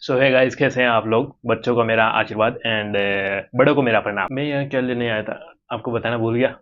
सो है गाइस, कैसे हैं आप लोग। बच्चों को मेरा आशीर्वाद एंड बड़ों को मेरा प्रणाम। मैं यहाँ क्या लेने आया था आपको बताना भूल गया।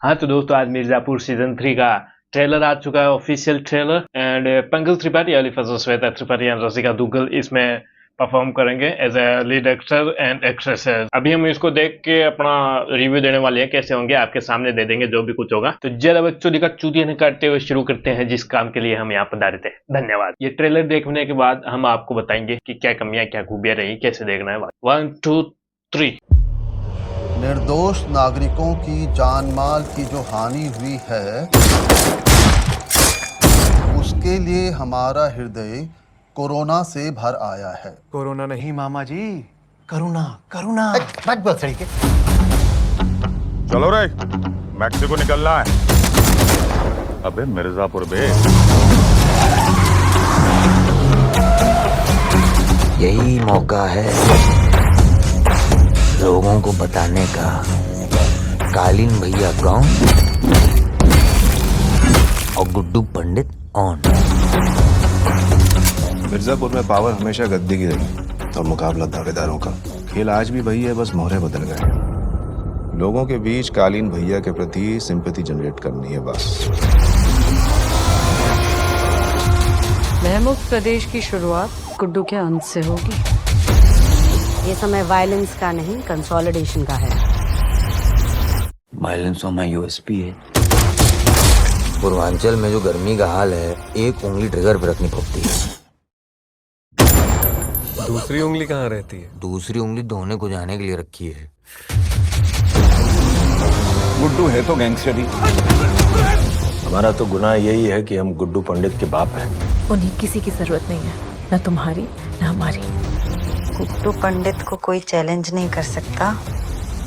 हाँ तो दोस्तों, आज मिर्जापुर सीजन 3 का ट्रेलर आ चुका है, official trailer. And Pankaj Tripathi, Ali Shweta Tripathi and Rasika Dugal इसमें परफॉर्म करेंगे as a lead actor and actresses. अभी हम इसको देख के अपना रिव्यू देने वाले हैं, कैसे होंगे आपके सामने दे देंगे जो भी कुछ होगा। तो ज्यादा बच्चों का चूतिया नहीं काटते हुए शुरू करते हैं जिस काम के लिए हम यहाँ पधारे थे। धन्यवाद। ये ट्रेलर देखने के बाद हम आपको बताएंगे कि क्या कमियां क्या खूबियां रही, कैसे देखना है। 1 2 3। निर्दोष नागरिकों की जान माल की जो हानि हुई है, उसके लिए हमारा हृदय कोरोना से भर आया है। कोरोना नहीं मामा जी, करुणा करुणा। मत बोल सड़के। चलो रे, मैक्सिको निकलना है। अबे मिर्जापुर बे। यही मौका है लोगों को बताने का, कालीन भैया कौन और गुड्डू पंडित ऑन। मिर्जापुर में पावर हमेशा गद्दी की रही और मुकाबला दावेदारों का। खेल आज भी वही है, बस मोहरे बदल गए। लोगों के बीच कालीन भैया के प्रति सिंपैथी जनरेट करनी है बस। महमूद प्रदेश की शुरुआत गुड्डू के अंत से होगी। ये समय वायलेंस का नहीं, कंसोलिडेशन का है। वायलेंस हमारा यूएसपी है। पूर्वांचल में जो गर्मी का हाल है, एक उंगली ट्रिगर पर रखनी पड़ती है। दूसरी उंगली कहाँ रहती है? दूसरी उंगली धोने को जाने के लिए रखी है। गुड्डू है तो गैंगस्टर ही। हमारा तो गुनाह यही है कि हम गुड्डू पंडित के बाप हैं। उन्हें किसी की जरूरत नहीं है, न तुम्हारी न हमारी। गुड्डू पंडित को कोई चैलेंज नहीं कर सकता।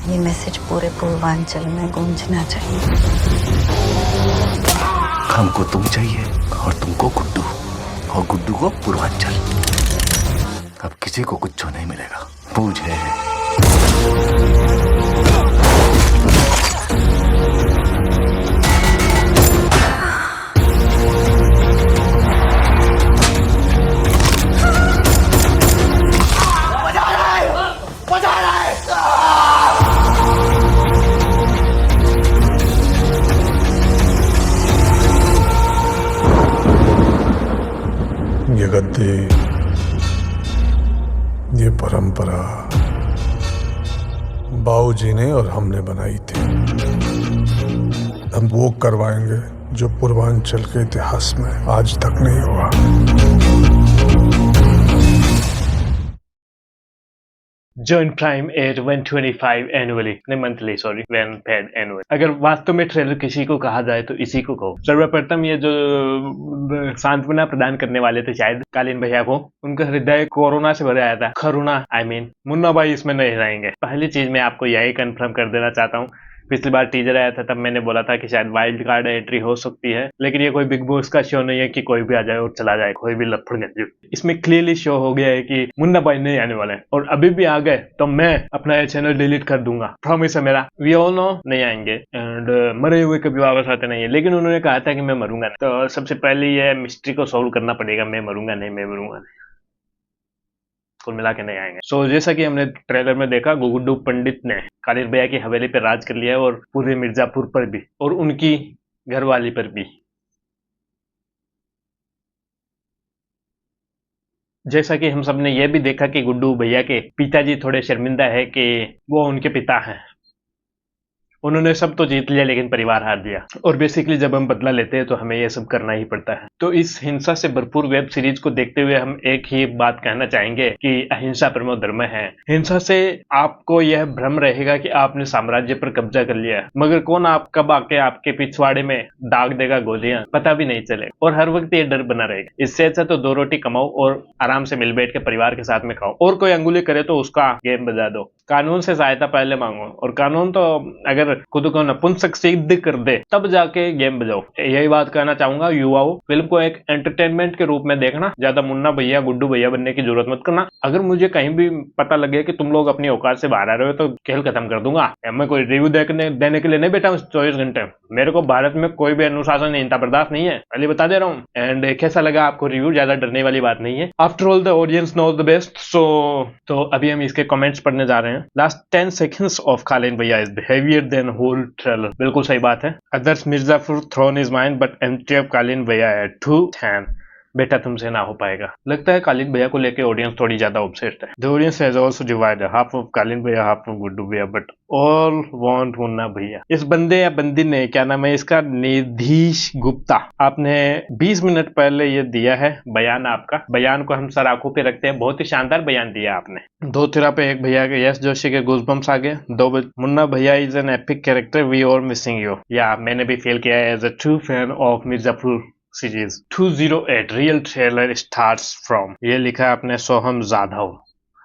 ये मैसेज पूरे पूर्वांचल में गूंजना चाहिए। हमको तुम चाहिए और तुमको गुड्डू, और गुड्डू को पूर्वांचल। अब किसी को कुछ नहीं मिलेगा, बूझे। ये गद्दी, ये परंपरा बाबूजी ने और हमने बनाई थी। हम वो करवाएंगे जो पूर्वांचल के इतिहास में आज तक नहीं हुआ। जॉइन प्राइम एट 125 एनुअली, नहीं monthly, sorry, when paid annually। अगर वास्तव में ट्रेलर किसी को कहा जाए तो इसी को कहो। सर्वप्रथम ये जो सांत्वना प्रदान करने वाले थे शायद कालीन भैया को, उनका हृदय कोरोना से भर आया था। करुणा मुन्ना भाई इसमें नहीं रहेंगे। पहली चीज मैं आपको यही कंफर्म कर देना चाहता हूँ। पिछली बार टीजर आया था तब मैंने बोला था कि शायद वाइल्ड कार्ड एंट्री हो सकती है, लेकिन ये कोई बिग बॉस का शो नहीं है कि कोई भी आ जाए और चला जाए, कोई भी लफड़ गंजू। इसमें क्लियरली शो हो गया है कि मुन्ना भाई नहीं आने वाले हैं, और अभी भी आ गए तो मैं अपना ये चैनल डिलीट कर दूंगा। प्रॉमिस है मेरा। वी ऑल नो नहीं आएंगे एंड मरे हुए कभी वापस आते नहीं है, लेकिन उन्होंने कहा था कि मैं मरूंगा नहीं। तो सबसे पहले ये मिस्ट्री को सोल्व करना पड़ेगा। मैं मरूंगा नहीं, मैं मरूंगा नहीं, कुल मिला के नहीं आएंगे। सो जैसा कि हमने ट्रेलर में देखा, गुड्डू पंडित ने कालीन भैया की हवेली पर राज कर लिया है, और पूरे मिर्जापुर पर भी, और उनकी घरवाली पर भी। जैसा कि हम सब ने यह भी देखा कि गुड्डू भैया के पिताजी थोड़े शर्मिंदा है कि वो उनके पिता हैं। उन्होंने सब तो जीत लिया लेकिन परिवार हार दिया, और बेसिकली जब हम बदला लेते हैं तो हमें यह सब करना ही पड़ता है। तो इस हिंसा से भरपूर वेब सीरीज को देखते हुए हम एक ही बात कहना चाहेंगे कि अहिंसा परमो धर्म है। हिंसा से आपको यह भ्रम रहेगा कि आपने साम्राज्य पर कब्जा कर लिया है, मगर कौन आप कब आके आपके पिछवाड़े में दाग देगा गोलियां, पता भी नहीं चलेगा, और हर वक्त ये डर बना रहेगा। इससे अच्छा तो 2 रोटी कमाओ और आराम से मिल बैठ के परिवार के साथ में खाओ, और कोई अंगुली करे तो उसका गेम बजा दो। कानून से सहायता पहले मांगो, और कानून तो अगर खुद को नपुंसक सिद्ध कर दे तब जाके गेम बजाओ। यही बात कहना चाहूंगा युवाओं, फिल्म को एक एंटरटेनमेंट के रूप में देखना, ज्यादा मुन्ना भैया गुड्डू भैया बनने की जरूरत मत करना। अगर मुझे कहीं भी पता लगे कि तुम लोग अपनी औकात से बाहर आ रहे हो तो खेल खत्म कर दूंगा। मैं कोई रिव्यू देने के लिए नहीं बैठा हूँ 24 घंटे। मेरे को भारत में कोई भी अनुशासनहीनता बर्दाश्त नहीं है, पहले बता दे रहा हूँ। एंड कैसा लगा आपको रिव्यू, ज्यादा डरने वाली बात नहीं है। After all the audience knows the best. तो अभी हम इसके कमेंट्स पढ़ने जा रहे हैं। Last 10 seconds of Kaleen Bhaiya is heavier than whole trailer. बिल्कुल सही बात है। Others Mirzapur throne is mine but entry of Kaleen Bhaiya है 2-10। बेटा तुमसे ना हो पाएगा। लगता है कालीन भैया को लेके ऑडियंस थोड़ी ज्यादा ऑब्सेस्ड है। The audience has also divided, half of Kaleen भैया हाफ ऑफ गुड्डू भैया, बट ऑल वांट मुन्ना भैया। इस बंदे या बंदी ने, क्या नाम है इसका, निधीश गुप्ता, आपने 20 मिनट पहले ये दिया है बयान। आपका बयान को हम सर आंखों पे रखते हैं। बहुत ही शानदार बयान दिया आपने। 2 तिरा पे 1 भैया के यश जोशी के गूज़बम्प्स आ गए। 2 Munna Bhaiya is an epic character, we are missing you. या मैंने भी फील किया है as a true fan of Mirzapur series. 208 real trailer starts from, ये लिखा है आपने सोहम जाधव।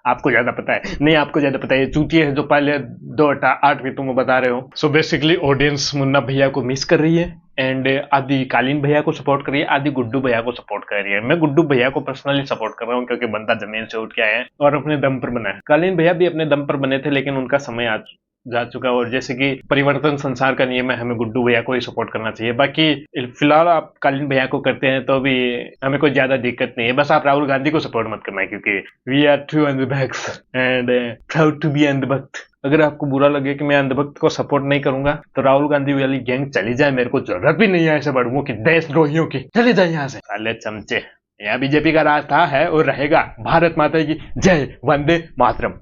आपको ज्यादा पता है? नहीं, आपको ज्यादा पता है। ये चूतिया है जो पहले 2-8 भी तुम बता रहे हो। सो बेसिकली ऑडियंस मुन्ना भैया को मिस कर रही है एंड आदि कालीन भैया को सपोर्ट कर रही है, आदि गुड्डू भैया को सपोर्ट कर रही है। मैं गुड्डू भैया को पर्सनली सपोर्ट कर रहा हूँ क्योंकि बंदा जमीन से उठ के आया है और अपने दम पर बना है। कालीन भैया भी अपने दम पर बने थे लेकिन उनका समय जा चुका है, और जैसे कि परिवर्तन संसार का नियम है, हमें गुड्डू भैया को ही सपोर्ट करना चाहिए। बाकी फिलहाल आप कालीन भैया को करते हैं तो भी हमें कोई ज्यादा दिक्कत नहीं है। बस आप राहुल गांधी को सपोर्ट मत करना क्योंकि वी आर ट्रू अंधभक्त एंड प्राउड टू बी अंधभक्त। अगर आपको बुरा लगे कि मैं अंधभक्त को सपोर्ट नहीं करूंगा तो राहुल गांधी वाली गैंग चली जाए, मेरे को जरूरत भी नहीं है ऐसे बड़ुओं की, देशद्रोहियों की। चले जाए यहाँ से साले चमचे। यहाँ बीजेपी का रास्ता है और रहेगा। भारत माता की जय, वंदे मातरम।